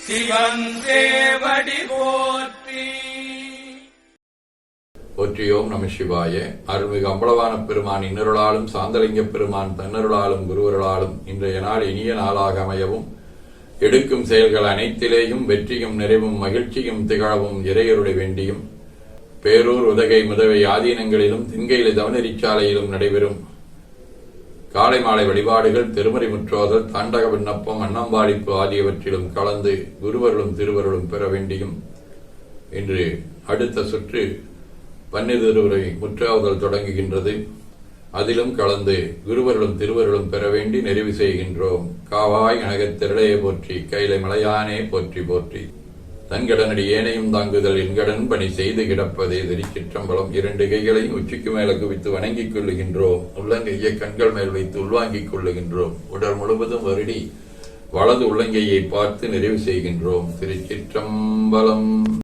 சிவன் சேவடி போற்றி. போற்றியோம் நம சிவாய. அருள்மிகு அம்பலவான பெருமான் இன்னருளாலும் சாந்தலிங்க பெருமான் தன்னருளாலும் குருவருளாலும் இன்றைய நாள் இனிய நாளாக அமையவும், எடுக்கும் செயல்கள் அனைத்திலேயும் வெற்றியும் நிறைவும் மகிழ்ச்சியும் திகழவும் இறையருளை வேண்டியும், பேரூர் உதகை முதவை ஆதீனங்களிலும் திண்கையில தவநெறிச்சாலையிலும் நடைபெறும் காலை மாலை வழிபாடுகள், திருமறை முற்றோதல், தாண்டக விண்ணப்பம், அன்னம்பாடிப்பு ஆகியவற்றிலும் கலந்து குருவருளும் திருவருளும் பெற வேண்டியும், இன்று அடுத்த சுற்று பன்னிருவரை முற்றாவதல் தொடங்குகின்றது. அதிலும் கலந்து குருவருளும் திருவருளும் பெற வேண்டி நிறைவு செய்கின்றோம். காவாய் கனகத் திரளையே போற்றி, கைலை மலையானே போற்றி போற்றி. தன்கடனடி ஏனையும் தாங்குதல் என்கடன் பணி செய்து கிடப்பதே திருச்சிற்றம்பலம். இரண்டு கைகளையும் உச்சிக்கு மேல குவித்து வணங்கிக் கொள்ளுகின்றோம். உள்ளங்கையை கண்கள் மேல் வைத்து உள்வாங்கிக் கொள்ளுகின்றோம். உடல் முழுவதும் வருடி வலது உள்ளங்கையை பார்த்து நிறைவு செய்கின்றோம். திருச்சிற்றம்பலம்.